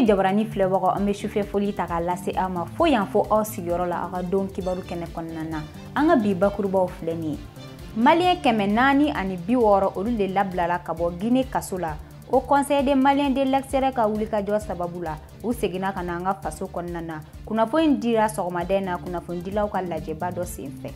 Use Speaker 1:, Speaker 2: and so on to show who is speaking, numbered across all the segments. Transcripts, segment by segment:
Speaker 1: Safine Jabarani filɛbagaw an bɛ sufɛ foli ta k'a lase aw ma fo yan fo aw sigiyɔrɔ la aw ka don kibaru kɛnɛ kɔnɔna na. An ka bi bakurubaw filɛ nin ye. Malien 460 olu de labilala ka bɔ Guinée kaso la. Au Conseil des Maliens de l'extérieur ka wulikajɔ sababu la u seginna ka na an ka faso kɔnɔna na. Kunnafoni dira sɔgɔmaden na kunnafonidilaw ka lajɛba dɔ senfɛ.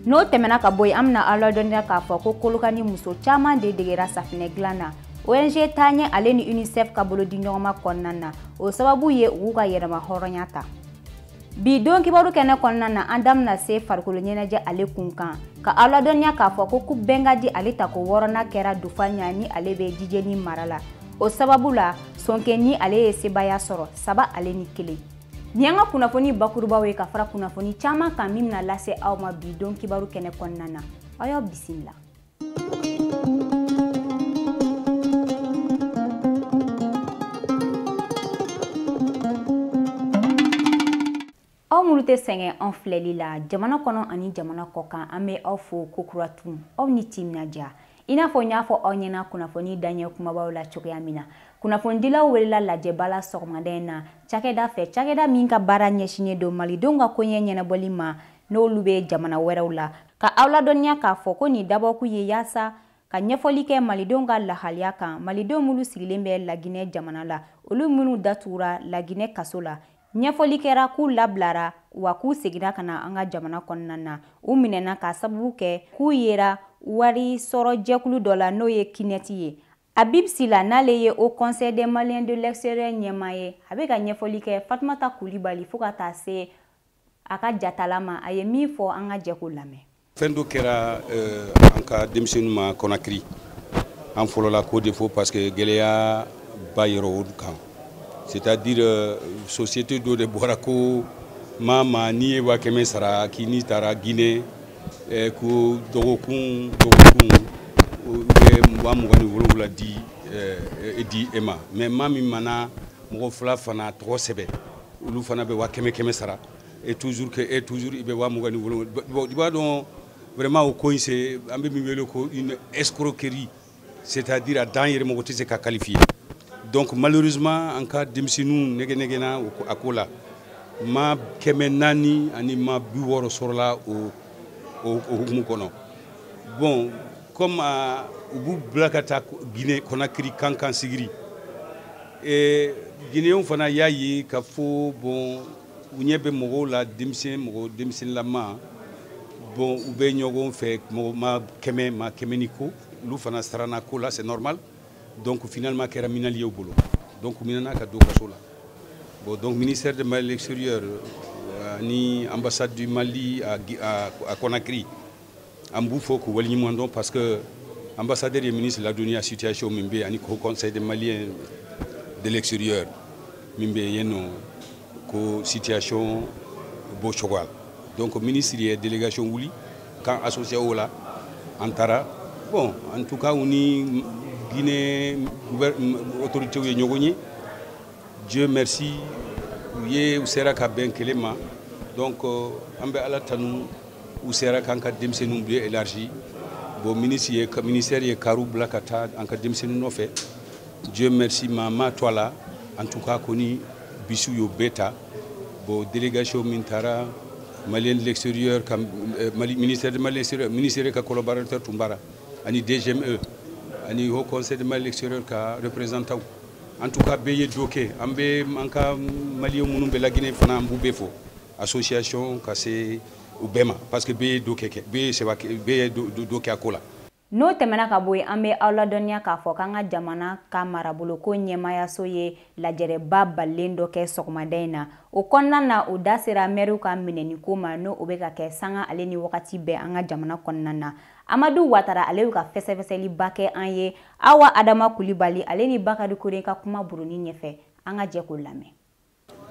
Speaker 1: N'o tɛmɛna ka bɔ yen an bɛna aw ladɔnniya k'a fɔ ko Kolokani muso caman de degera safinɛ dilan na. ONG Taaɲɛ ale ni UNICEF ka bolo di ɲɔgɔnma kɔnɔna na o sababu ye u ka yɛrɛma hɔrɔnya ta. Bi don kibaru kɛnɛ kɔnɔna na an da bɛna se farikolo ɲɛnajɛ ale kun kan ka aw ladɔnniya k'a fɔ ko coupe bɛnkadi ale ta ko 6nan kɛra Dufanya ni ale bɛ Djeni mara la. O sababu la Sonke ni ale ye sebaya sɔrɔ 3 ale ni 1. Ni an ka kunnafoni bakurubaw ye ka fara kunnafoni caman kan min bɛna lase aw ma bi don kibaru kɛnɛ kɔnɔna na. Aw y'aw bisimila. Aw minnu tɛ sɛgɛn an filɛli la jamana kɔnɔ ani jamana kɔkan an bɛ aw fo ko kuratun aw ni timinadiya i n'a fɔ n y'a fɔ aw ɲɛna kunnafoni daɲɛ kumabaw la cogoya min na kunnafonidilaw welela lajɛba la sɔgɔmaden na cakɛda fɛ cakɛda min ka baara ɲɛsinnen don malidenw ka koɲɛ ɲɛnabɔli ma n'olu bɛ jamana wɛrɛw la ka aw ladɔnniya k'a fɔ ko nin dabɔkun ye yaasa ka ɲɛfɔli kɛ malidenw ka lahaliya kan malidenw minnu sigilen bɛ Laginɛ jamana la olu minnu datugura Laginɛ kaso la ɲɛfɔli kɛra k'u labilara wa k'u seginna ka na an ka jamana kɔnɔna na u minɛna ka sababu kɛ k'u yera wari sɔrɔ jɛkulu dɔ la n'o ye Kinɛti ye Habib Sila n'ale ye au Conseil des Maliens de l'extérieur ɲɛmaa ye a bɛ ka ɲɛfɔli kɛ Fatumata Kulibali fo ka taa se a ka jatala ma a ye min fɔ an ka jɛko lamɛn.
Speaker 2: Fɛn dɔ kɛra an ka denmisɛnninw ma Conakry an fɔlɔla k'o de fɔ parce que gɛlɛya ba yɔrɔ o kan. C'est-à-dire société dɔ de bɔra ko mama n'i ye 500 sara k'i n'i taara Guinée ko dɔgɔkun u bɛ 27 di e ma mais maa min mana mɔgɔ 2 fana tɔgɔ sɛbɛn olu fana bɛ 500 sara et toujours i bɛ 27 i b'a dɔn vraiment o ko in c'est an bɛ min wele ko une escroquerie c'est-à-dire a dan yɛrɛ mɔgɔ tɛ se ka qualifier. Donc malheureusement en cas denmisɛnninw nɛgɛnɛgɛnna a ko la ma 400 ani ma 60 sɔrɔla o hukumu kɔnɔ. Bon comme u b'u bila ka taa Guinée Conakry kan sigiri Guinéenw fana y'a ye ka fɔ bon u ɲɛ bɛ mɔgɔw la denmisɛnninlama bon u bɛ ɲɔgɔn fɛ ma 100 ni ko olu fana sarana ko la c'est normal. Donc finalement kɛra minali ye u bolo donc minana ka don kaso la bon donc ministère de Mali l'extérieur ni ambassade du Mali à Conakry an b'u fɔ k'u waleɲuman dɔn parce que ambassadeur et ministre ladɔnniya situation min bɛ ani Conseil des Maliens de l'extérieur min bɛ yen nɔ ko situation b'o cogoya la donc ministre ye délégation wuli kan associé o la an taara bon en tout cas u ni Guinée autorité ye ɲɔgɔn ye Dieu merci u sera ka bɛn kelen ma donc an bɛ Ala tanu u sera k'an ka denmisɛnninw bɛ élargi bon ministère ye karu bila ka taa an ka denmisɛnninw nɔfɛ Dieu merci ma to a la en tout cas kɔni bisiw y'o bɛɛ ta bon délégation min taara Malien de l'extérieur ka ministère de Mali extérieur ministère ka collaborateur tun b'ara ani DGME ani Haut Conseil de Mali extérieur ka représentant en tout cas bɛɛ ye dɔ kɛ an bɛ an ka maliyɛn minnu bɛ Laginɛ fana an b'u bɛɛ fɔ association ka se u bɛɛ ma parce que bɛɛ ye dɔ kɛ a ko la.
Speaker 1: N'o tɛmɛna ka bɔ yen an bɛ aw ladɔnniya k'a fɔ k'an ka jamana ka maraboloko ɲɛmayaso ye lajɛrɛba balen dɔ kɛ sɔgɔmada in na o kɔnɔna na o da sera maire ka minɛniko ma n'o bɛ ka kɛ sanga ale ni wagati bɛɛ an ka jamana kɔnɔna na Amadu Watara ale y'u ka fɛsɛfɛsɛliba kɛ an ye Awa Adama Kulibali ale ni Bakari Kone ka kuma buruni ɲɛfɛ an ka jɛ k'o lamɛn.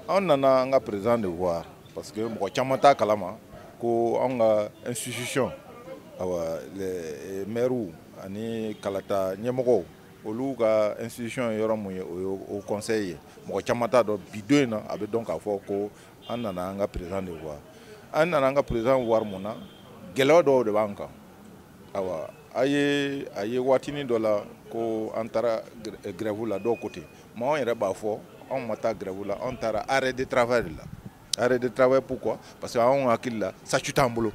Speaker 3: An nana an ka président de voir parce que mɔgɔ caman t'a kalama ko an ka institution les maires ani kalata ɲɛmɔgɔw olu ka institution yɔrɔ mun ye o conseil ye mɔgɔ caman t'a dɔn bi don in na a bɛ dɔn k'a fɔ ko an nana an ka président de voir an nana an ka président voir mun na gɛlɛya dɔw de b'an kan awa a ye waatinin dɔ la ko an taara grève la dɔw côté mais an yɛrɛ b'a fɔ on m'a grève là, on t'a arrêt de travail là. Arrêt de travail pourquoi? Parce qu'on a qu'il là, statut en boulot.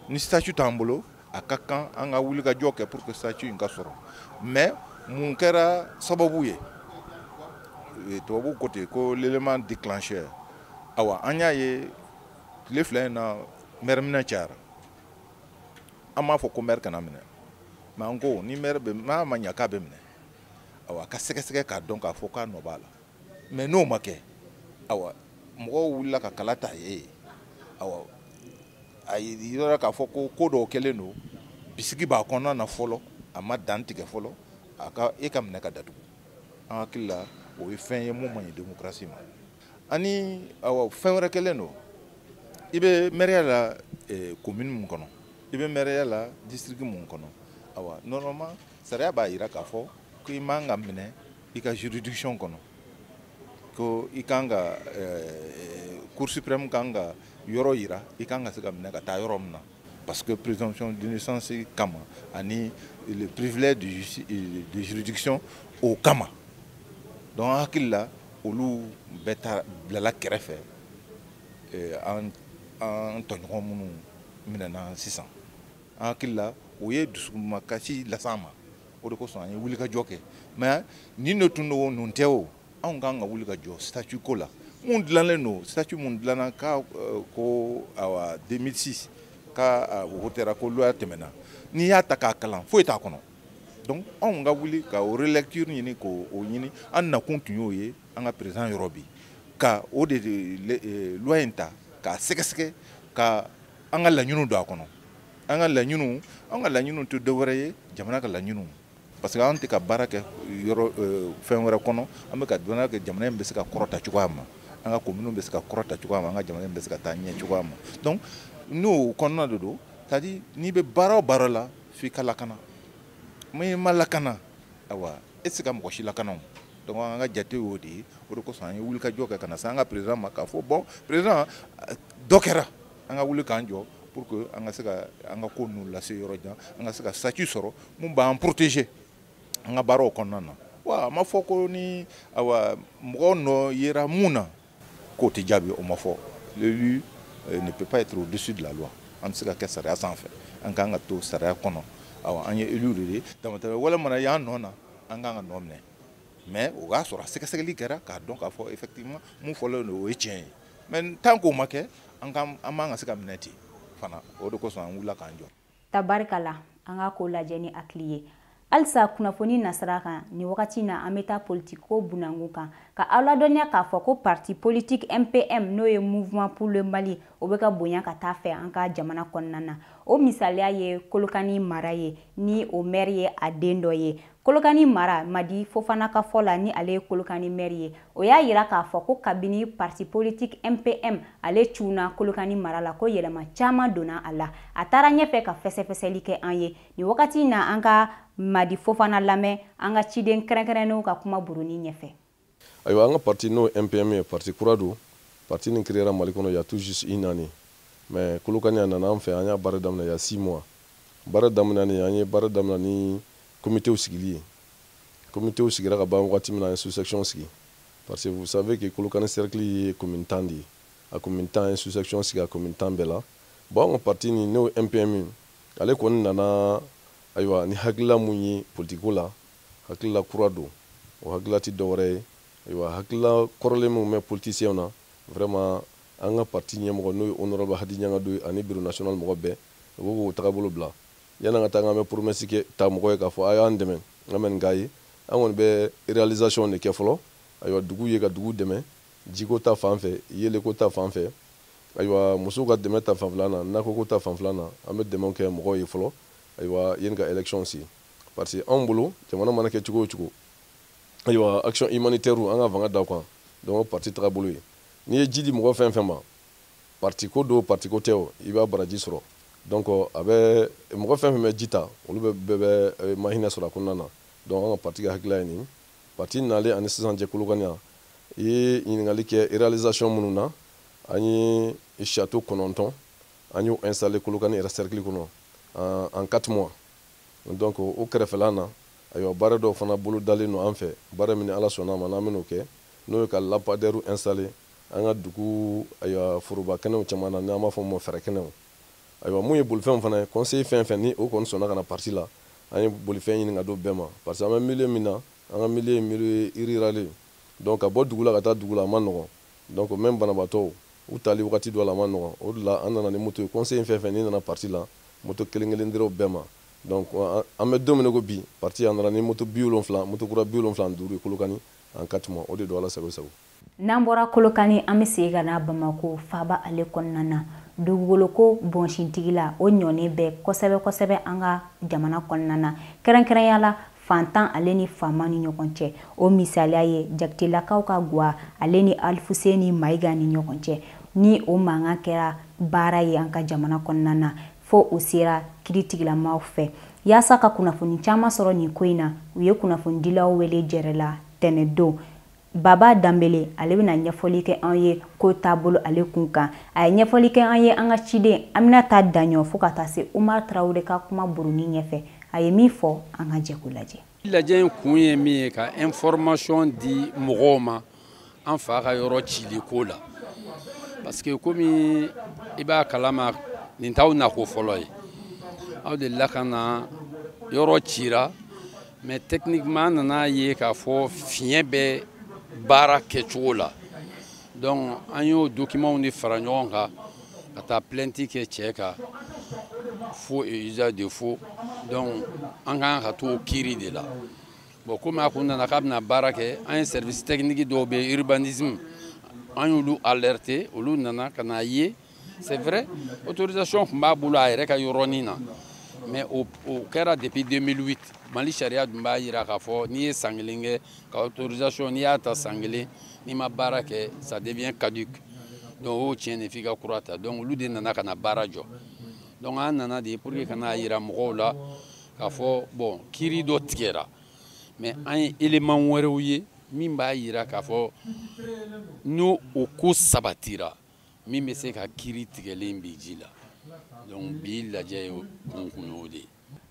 Speaker 3: Ni statut en boulot, à quelqu'un on a voulu que joke pour que statut en casse. Mais mon cœur sababouye. Et toi vous côté que l'élément déclencheur. Awa anya ye les fleurs na mermina chara. Ama faut commerce kana mine. Mais encore ni mer be ma manya ka be mine. Awa ka seke ka donc a faut ka no bala. Mais no make. Awa mo wula ka kalata ye. Awa ay yora ka faut ko do kele no. Bisigi ba kono na folo ama dantike folo aka e kam ne ka dadu. An kila o fin ye moment de démocratie ma. Ani awa fin wara kele no. Ibe maire la commune mun kono. Ibe maire la district mun kono. Awa normalement sariya ba ira ka fo ko imanga mine ika juridiction kono. Ko ikanga cour suprême kanga yoro ira ikanga se kamne ka ta yoro mna parce que présomption d'innocence kama ani le privilège de juridiction au kama donc akilla olu beta blala kerefe en tongon munu minana 600 akilla oye dusuma kasi lasama o de ko so ani wuli ka joke mais ni no tuno no nteo on ganga wuli ka jo statut ko la mun dilan no statut mun dilan ka ko awa 2006 ka hotera ko loi temena ni ya taka kalan fo eta kono donc on ga wuli ka o relecture ni ko o nyini an na continue ye an ga président Eurobi ka o de loi enta ka sekeseke ka an ga lanyunu do kono an ga lanyunu to devrait jamana ka lanyunu parce que on te ka baraka yoro fen wara kono am ka dona ke jamana be se ka korota chukwama an ga commune be se ka korota chukwama an ga jamana be se ka tanye chukwama donc nous kono do tadi ni be baro la fi kala kana mais malakana awa est-ce que mo shila kana donc an ga jate wodi o ko san wul ka joka kana sanga président maka fo bon président dokera an ga wul ka njo pour que an ga se ka an ga konu la se yoro ja an ga se ka statut soro mun ba en protéger an ga baro kono na wa ma fo ko ni awa mo no yera muna ko te jabi o ma fo l'élu ne peut pas être au-dessus de la loi en ce cas que ça reste en fait en ganga to sara kono awa anye élu de damata wala mana ya nona en ganga nomne mais o ga sora seka likera ka donc a fo effectivement mu folo no etien mais tant qu'on make en gam amanga seka minati fana o de ko so an wula kanjo
Speaker 1: tabarkala anga ko lajeni akliye alsa kunafoni nasaraka ni wakati na ameta politiko bunanguka ka aladonia ka foko parti politique MPM no ye mouvement pour le Mali obeka bonya ka tafe anka jamana konnana o misalia ye kolokani maraye ni o maire ye adendo ye kolokani mara madi fofana ka fola ni ale kolokani maire o ya yira ka foko kabini parti politique MPM ale chuna kolokani mara la ko yelema chama dona ala atara nyefe ka fese like anye ni wakati na anka madi fofana lame anga ciden krenkreno ka kuma buruni nyefe
Speaker 4: ayo anga parti no MPM parti kurado parti ni créera Mali kono ya tout juste une année mais kolokani anana en fait anya bare damna ya 6 mois bare damna ni anya bare damna ni comité usigili ka ba ngwati mina sous section sigi parce que vous savez que kolokani cercle est communitandi a communitand sous section sigi a communitand bela bon parti ni no MPM ale kon nana aywa ni hakila munyi politiko la hakila kurado o hakila ti dore aywa hakila korole mu me politicien na vraiment anga parti nyemo no honorable hadi nyanga do ani bureau national mo be go tagabolo bla yana nga tanga me promesse ke ta mo ko ka fo ayo andeme ngamen gayi angon be réalisation ne ke folo aywa dugu ye ka dugu deme jiko ta fanfe yele ko ta fanfe aywa muso ka deme ta fanflana na ko ta fanflana ame deme ke mo ko ye folo aywa yen ka élection si parce que en bolo jamana mana ke chugo aywa action humanitaire anga vanga da kwa donc parti trabolo ni jidi mo fen ma parti ko do parti ko teo iba baraji soro donc abe mo fen me jita olu be mahina sura kunana donc anga parti ga hakla ni parti nale en 600 je kuluganya e ingali ke réalisation mununa ani château kononton ani installé kulugani era cercle kuno en 4 mois donc au Kereflana ayiwa baara dɔw fana bolo dalen no an fɛ baara min ala sɔnna ma n'an bɛn'o kɛ n'o ye ka lampadaire installer an ka dugu ayiwa foroba kɛnɛw caman na n'an b'a fɔ o ma fɛrɛ kɛnɛw ayiwa mun ye bolifɛnw fana ye conseil fɛn fɛn ni o kɔni sɔnna ka na parti la an ye bolifɛn ɲini ka d'o bɛɛ ma parce que an bɛ milieu min na an ka milieu ye milieu rural donc ka bɔ dugu la ka taa dugu la a ma nɔgɔn donc même banabaatɔw u tali wagati dɔ la a ma nɔgɔn o de la an nana ni moto ye conseil fɛn fɛn ni nana parti la moto kelen kelen dira o bɛɛ ma donc an bɛ don min ko bi parti a nana ni moto 70 moto kura 75 ye Kolokani an katuma o de don ala sago sago.
Speaker 1: N'an bɔra Kolokani an bɛ segin ka na Bamako Faba ale kɔnɔna na dugukolo ko bɔnsintigi la o ɲɔnen bɛ kosɛbɛ kosɛbɛ an ka jamana kɔnɔna na kɛrɛnkɛrɛnya la fantan ale ni faama ni ɲɔgɔn cɛ o misaliya ye Jakitelakaw ka Gwa ale ni Alfuseni Mayiga ni ɲɔgɔn cɛ ni o mankan kɛra baara ye an ka jamana kɔnɔna na fo o sera kiritigilamaw fɛ yaasa ka kunnafoni caman sɔrɔ nin ko in na u ye kunnafonidilaw wele jɛrɛ la tɛnɛ don Baba Dambele ale bɛna ɲɛfɔli kɛ an ye ko taabolo ale kun kan a ye ɲɛfɔli kɛ an ye an ka ciden Aminata Daɲɔ fo ka taa se Umar Traore ka kuma buruni ɲɛfɛ a ye min fɔ an ka jɛ ko lajɛ.
Speaker 5: Lajɛ in kun ye min ye ka information di mɔgɔw ma an fa ka yɔrɔ cili ko la parce que komi i b'a kalama nin t'aw nako fɔlɔ ye aw de la ka na yɔrɔ cira mais techniquement nana ye k'a fɔ fiɲɛ bɛ baara kɛcogo la donc an y'o documents de fara ɲɔgɔn kan ka taa plainte kɛ cɛ kan faux et usage de faux donc an kan ka to kiri de la bon comme a kun nana k'a bɛna baara kɛ an ye service technique dɔw bɛ urbanisme an y'olu alerté olu nana ka na ye c'est vrai autorisation tun b'a bolo a yɛrɛ ka yɔrɔnin na mais o kɛra depuis 2008 Mali sariya dun b'a yira k'a fɔ n'i ye san kelen kɛ ka autorisation n'i y'a ta san kelen n'i ma baara kɛ ça devient caduc donc o tiɲɛ de f'i ka kura ta donc olu de nana ka na baara jɔ donc an nana de pour que ka n'a yira mɔgɔw la k'a fɔ bon kiiri dɔ tigɛra mais an ye élément wɛrɛw ye min b'a yira k'a fɔ n'o o ko sabatira min bɛ se ka kiiri tigɛlen bi ji la donc bi lajɛ ye kun y'o de ye.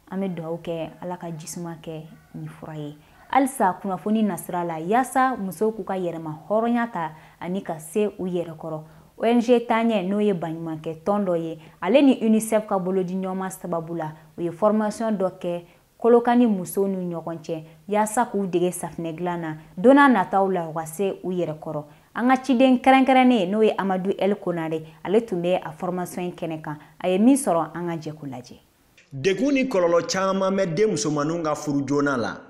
Speaker 1: An bɛ dugawu kɛ ala ka jisuma kɛ ni fura ye halisa kunnafoni nasira la yaasa musow k'u ka yɛrɛma hɔrɔnya ta ani ka se u yɛrɛ kɔrɔ ONG Taɲɛ n'o ye baɲumankɛ tɔn dɔ ye ale ni UNICEF ka bolodi ɲɔgɔnma sababu la u ye formation dɔ kɛ Kolokani musow ni ɲɔgɔn cɛ yaasa k'u dege safinɛ dilan na don n'a nataw la u ka se u yɛrɛ kɔrɔ an ka ciden kɛrɛnkɛrɛnnen n'o ye Amadu El Konare ale tun bɛ a formation in kɛnɛ kan a ye min sɔrɔ an ka jɛ ko lajɛ.
Speaker 6: Degun ni kɔlɔlɔ caman bɛ den musomanninw ka furu joona la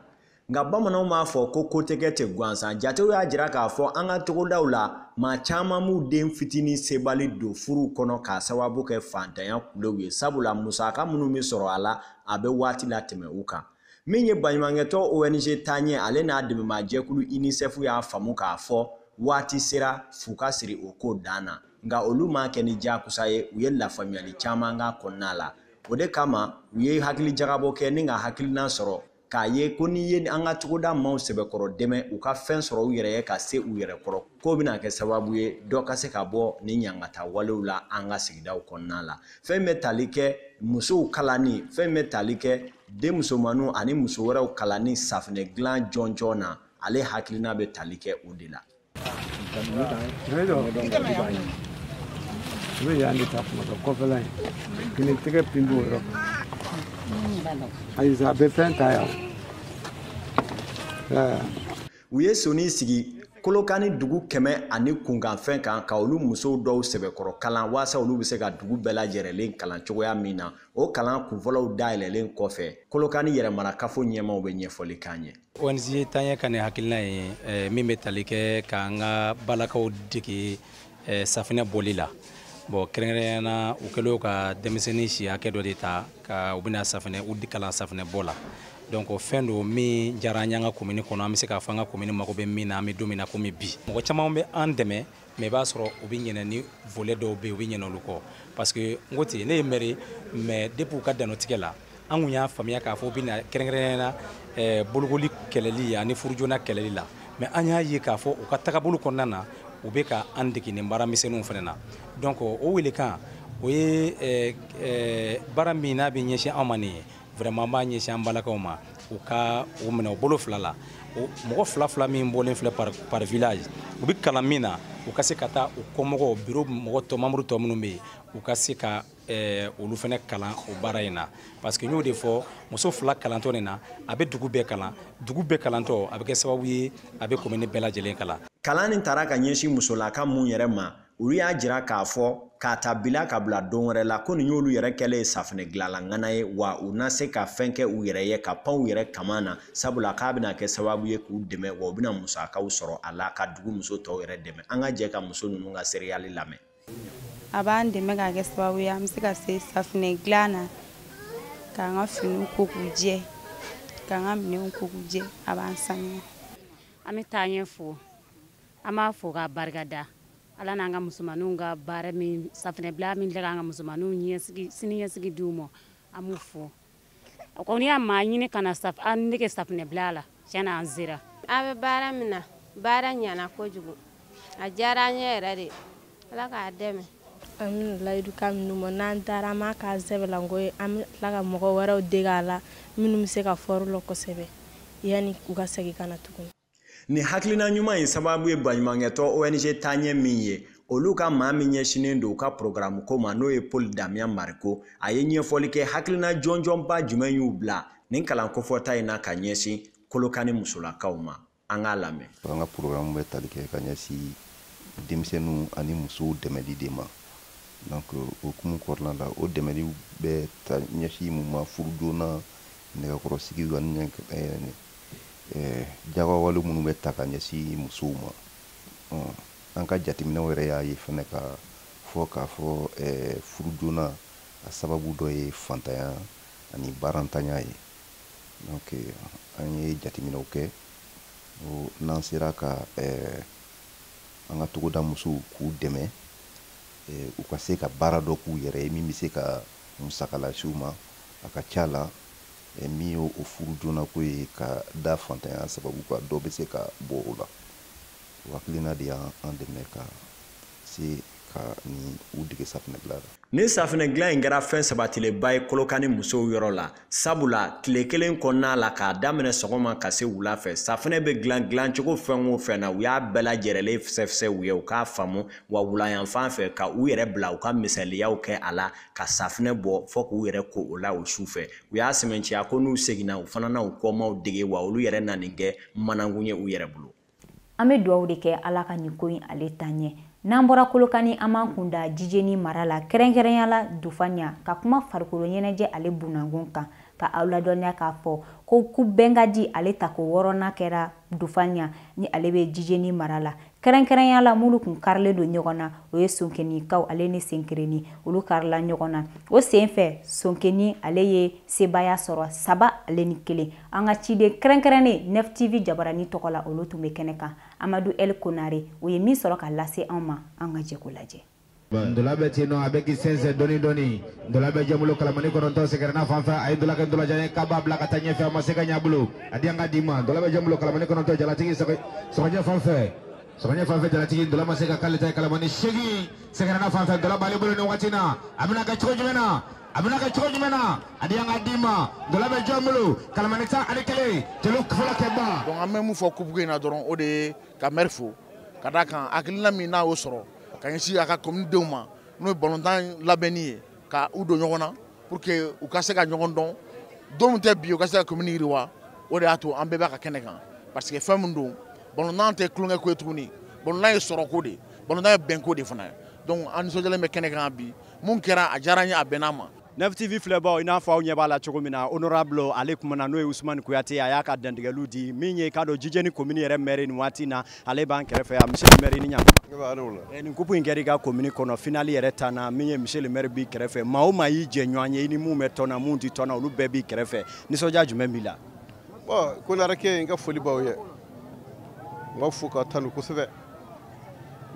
Speaker 6: nka bamananw b'a fɔ ko tɛ kɛ gansan jatew y'a jira k'a fɔ an ka togodaw la maa caman m'u den fitinin sebali don furu kɔnɔ k'a sababu kɛ fantanya kulew ye sabula musaka minnu bɛ sɔrɔ a la a bɛ waati la tɛmɛ u kan min ye baɲumankɛtɔ ONG Taɲɛ ale n'a dɛmɛbagajɛkulu UNICEF y'a faamu k'a fɔ waati sera f'u ka siri o ko dan na nka olu ma kɛ ni diyagosa ye u ye lafaamuyali caman k'a kɔnɔna la o de kama u ye hakili jagabɔ kɛ ni ka hakilina sɔrɔ k'a ye ko n'i ye an ka togoda maaw sɛbɛkɔrɔ dɛmɛ u ka fɛn sɔrɔ u yɛrɛ ye ka se u yɛrɛ kɔrɔ k'o bɛna kɛ sababu ye dɔ ka se ka bɔ ni ɲangata walew la an ka sigidaw kɔnɔna la fɛn bɛ tali kɛ musow kalanni fɛn bɛ tali kɛ den musomanninw ani muso wɛrɛw kalanni safinɛ dilan jɔnjɔn na ale hakilina bɛ tali kɛ o de la. U ye soni sigi Kolokani dugu kɛmɛ ani kunkanfɛn kan ka olu musow dɔw sɛbɛkɔrɔ kalan waasa olu bɛ se ka dugu bɛɛ lajɛrɛlen kalan cogoya min na o kalan kunfɔlɔw dayɛlɛlen kɔfɛ Kolokani yɛrɛmarakafo ɲɛmaaw bɛ ɲɛfɔli k'an ye.
Speaker 7: ONG Taɲɛ ka nin hakilina ye min bɛ tali kɛ k'an ka balakaw dege safinɛ bɔli la bon kɛrɛnkɛrɛnyana u kɛlen ka denmisɛnnin si hakɛ dɔ de ta ka u bɛna safinɛ u kalan safinɛ bɔ la donc fɛn do min diyara an ka commune kɔnɔ an bɛ se k'a fɔ an ka commune mago bɛ min na an bɛ don min na komi bi mɔgɔ caman bɛ an dɛmɛ mais i b'a sɔrɔ u bɛ ɲinɛ ni volet dɔw bɛ yen u bɛ ɲinɛ olu kɔ parce que n ko ten ne ye maire mais depuis u ka danotigɛ la an kun y'a faamuya k'a fɔ u bɛna kɛrɛnkɛrɛnyana bolokoli kɛlɛli ani furujoona kɛlɛli la mais an y'a ye k'a fɔ u ka tagabolo kɔnɔna na u bɛ ka an dege nin baara misɛnninw fana na donc o welekan o ye baara min n'a bɛ ɲɛsin an ma nin ye vraiment b'a ɲɛsin an balakaw ma u ka o minɛ o bolo fila la mɔgɔ fila fila min bɔlen filɛ par village u bɛ kalan min na u ka se ka taa u kɔmɔgɔw bureau mɔgɔ tɔ membre tɔ minnu bɛ yen u ka se ka olu fana kalan o baara in na parce que n y'o de fɔ muso fila kalantɔ nin na a bɛ dugu bɛɛ kalantɔ a bɛ kɛ sababu ye a bɛ commune bɛɛ lajɛlen kalan.
Speaker 6: Kalan nin taara ka ɲɛsin musolaka mun yɛrɛ ma olu y'a jira k'a fɔ k'a ta bila ka bila don wɛrɛ la ko nin y'olu yɛrɛ kɛlen safinɛ dilanla ŋana ye wa u na se ka fɛn kɛ u yɛrɛ ye ka pan u yɛrɛ kama na sabula k'a bɛna kɛ sababu ye k'u dɛmɛ wa u bɛna musakaw sɔrɔ a la ka dugu muso tɔw yɛrɛ dɛmɛ an ka jɛ ka muso ninnu ka sereyali lamɛn.
Speaker 8: A b'an dɛmɛ ka kɛ sababu ye an bɛ se ka se safinɛ dilan na k'an ka finiw ko k'u jɛ k'an ka minɛnw ko k'u jɛ a b'an sanuya.
Speaker 9: An bɛ taa ɲɛ fo an b'a fo k'a barikada ala n'an ka musomaninw ka baara min safinɛ bila min kɛ k'an ka musomaninw sini ɲɛsigi d'u ma an b'u fo o kɔni y'a maa ɲini ka na an nege safinɛ bila la tiɲɛna an sera.
Speaker 10: A bɛ baara min na baara ɲana kojugu a diyara an ye yɛrɛ de ala k'a dɛmɛ.
Speaker 8: An bɛ layidu ka minnu ma n'an taara an b'a k'a sɛbɛlanko ye an bɛ tila ka mɔgɔ wɛrɛw dege a la minnu bɛ se ka fɔr'u la kosɛbɛ yanni u ka segin ka na tuguni.
Speaker 6: Ni hakilina ɲuman in sababu ye baɲumankɛtɔ ONG Taaɲɛ min ye olu ka maa min ɲɛsinen don u ka programme ko ma n'o ye Paul Damian Mariko a ye ɲɛfɔli kɛ hakilina jɔnjɔnba jumɛn y'u bila nin kalan kofɔta in na ka ɲɛsin Kolokani musolakaw ma an k'a lamɛn.
Speaker 11: An ka programme bɛ tali kɛ ka ɲɛsin denmisɛnninw ani musow dɛmɛli de ma donc o hukumu kɔnɔna la o dɛmɛliw bɛ ta ɲɛsin mun ma furu joona nɛgɛkɔrɔsigiw ani jagawale minnu bɛ ta ka ɲɛsin musow ma an ka jateminɛw yɛrɛ y'a ye fɛnɛ ka fɔ k'a fɔ furu joona a sababu dɔ ye fantanya ani barantanya ye donc an ye jateminɛw kɛ n'an sera ka an ka togoda musow k'u dɛmɛ u ka se ka baara dɔ k'u yɛrɛ ye min bɛ se ka musaka lase u ma a ka ca la min y'o furu joona ko ye ka da fantanya sababu ka dɔ bɛ se ka bɔ o la o hakilina de y'an dɛmɛ ka se ka ni u dege safinɛ dilan la.
Speaker 6: Ni safinɛ dilan in kɛra fɛn sabatilenba ye Kolokani musow yɔrɔ la sabula tile kelen kɔnɔna la k'a daminɛ sɔgɔma ka se wula fɛ safinɛ bɛ dilan cogo fɛn o fɛn na u y'a bɛɛ lajɛlen fisɛfisɛ u ye u k'a faamu wa wulayanfan fɛ ka u yɛrɛ bila u ka misaliyaw kɛ a la ka safinɛ bɔ fɔ k'u yɛrɛ ko o la o su fɛ u y'a sɛmɛnciya ko n'u seginna u fana na u kɔmaw dege wa olu yɛrɛ na nin kɛ manakun ye u yɛrɛ bolo.
Speaker 1: An bɛ dugawu de kɛ ala ka nin ko in ale ta ɲɛ. N'an bɔra Kolokani an b'an kun da Jijeni mara la kɛrɛnkɛrɛnya la Dufanya ka kuma farikolo ɲɛnajɛ ale bunakun kan ka aw ladɔnniya k'a fɔ ko ku bɛn ka di ale ta ko wɔɔrɔnan kɛra Dufanya ni ale bɛ Jijeni mara la kɛrɛnkɛrɛnya la minnu kun karilen don ɲɔgɔn na o ye Sonkenikaw ale ni Senkereni olu karila ɲɔgɔn na o sen fɛ Sonkeni ale ye sebaya sɔrɔ 3 ale ni 1 an ka ciden kɛrɛnkɛrɛnnen 9 TV Jabarani tɔgɔ la olu tun bɛ kɛnɛ kan Amadu El Konare o ye min sɔrɔ ka lase an ma an ka jɛ ko lajɛ.
Speaker 12: Ndola bɛ ten nɔ a bɛ k'i sɛnsɛn dɔɔni dɔɔni Ndola bɛ jɛnbolo kalamani kɔnɔntɔn sɛgɛrɛna fan fɛ a ye Ndola kɛ Ndolajan ye k'a b'a bila ka taa ɲɛfɛ a ma se ka ɲɛ a bolo a di an ka d'i ma Ndola bɛ jɛnbolo kalamani kɔnɔntɔn jalatigi sɔgɔjɛ fan fɛ jalatigi Ndola ma se ka k'ale ta ye kalamani 8 sɛgɛrɛna fan fɛ Ndola b'ale bolo nin waati na a bɛna kɛ cogo jumɛn na a di an ka d'i ma Ndola bɛ jɔn bolo kalamani 11 jeliw fɔlɔ kɛ ba.
Speaker 13: Donc an bɛ mun fɔ coupe in na dɔrɔn o de ye ka maire fo ka d'a kan hakilina min n'a y'o sɔrɔ ka ɲɛsin a ka commune denw ma n'o ye balontan labɛnni ye ka u don ɲɔgɔn na pour que u ka se ka ɲɔgɔn dɔn don min tɛ bi u ka se ka commune yiriwa o de y'a to an bɛɛ b'a ka kɛnɛ kan parce que fɛn min don balontan tɛ tulonkɛ ko ye tuguni balontan ye sɔrɔko de balontan ye bɛnko de fana ye donc an nisɔndiyalen bɛ kɛnɛ kan bi mun kɛra a diyara an ye a bɛnna ma.
Speaker 14: 9 TV filɛbaw i n'a fɔ aw ɲɛ b'a la cogo min na honorable ale kumana n'o ye Usumani Kuyate a y'a ka dantigɛliw di min ye k'a dɔn Jijeni commune yɛrɛ maire nin waati na ale b'an kɛrɛfɛ yan monsieur le maire ni ɲa. Nin coupe in kɛra i ka commune kɔnɔ finale yɛrɛ ta na min ye monsieur le maire b'i kɛrɛfɛ maa o maa y'i jɛ ɲɔgɔn ye i ni mun bɛ tɔn na mun tɛ tɔn na olu bɛɛ b'i kɛrɛfɛ nisɔndiya jumɛn b'i la.
Speaker 15: Bon Konareke n ka foli b'aw ye n b'aw fo k'aw tanu kosɛbɛ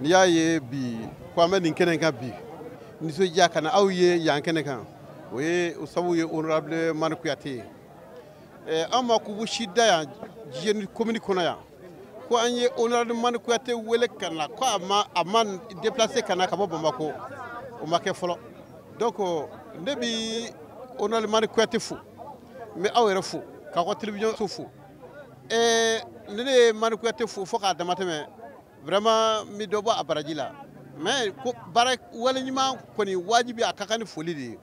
Speaker 15: n'i y'a ye bi ko an bɛ nin kɛnɛ kan bi nisɔndiya ka na aw ye yan kɛnɛ kan o ye o sababu ye honorable Mani Kuyate ye an ma kubu si da yan Jijeni commune kɔnɔ yan ko an ye honorable Mani Kuyate wele ka na ko a ma déplacer ka na ka bɔ Bamako o ma kɛ fɔlɔ donc ne bi honorable Mani Kuyate fo n bɛ aw yɛrɛ fo ka ko télévision fo ne Mani Kuyate fo ka damateme vraiment mi dobo abaraji la mais ko bara wala nyima koni wajibi akakani foli de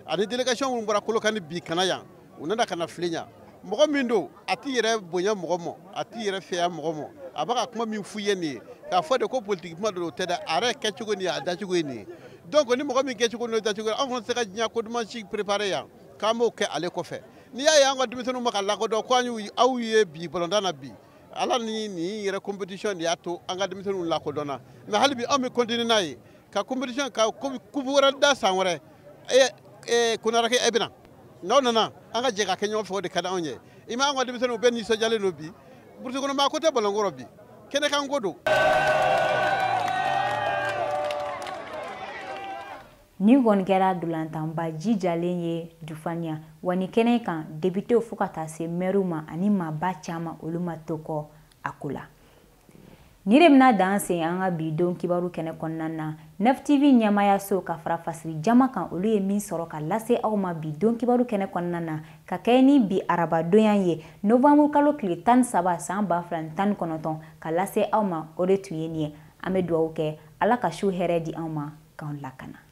Speaker 15: ani délégation mun bora kolokani bi kanaya unanda kana flenya mogo mindo ati yere bonya mogo mo ati yere feya mogo mo abaka kuma min fuye ni ka fo de ko politique ma do teda are kechugo ni ada chugo ni donc ni mogo min kechugo no da chugo en fait ka nya ko duma ci préparer ya kamo ke ale ko fe ni ya ya ngo dimisonu makalla ko do ko anyu aw ye bi bolondana bi ala ni yere compétition ya to anga dimisonu la ko dona mais halbi am continue nay ka compétition ka ku wara da sanwore kuna rake ebina non anga jega kenyo fo de kada onye ima ngo dimisonu ben ni so jale no bi burtu kono ma ko te bolongoro bi kene kan godo
Speaker 1: ni gon kɛra dulantanba jijalen ye dufaniya wa ni kɛnɛ kan député fo ka taa se maire ma ani maaba caman olu ma to kɔ a ko la ni de bɛna dan sen an ka bi don kibaru kɛnɛ kɔnɔna na NEF-TV ɲɛmaya so ka fara fasiri jama kan olu ye min sɔrɔ ka lase aw ma bi don kibaru kɛnɛ kɔnɔna na ka kɛ ni bi arabadonya ye novembre kalo tile 13 san 2019 ka lase aw ma o de tun ye nin ye an bɛ dugawu kɛ ala ka su hɛrɛ di anw ma k'anw lakana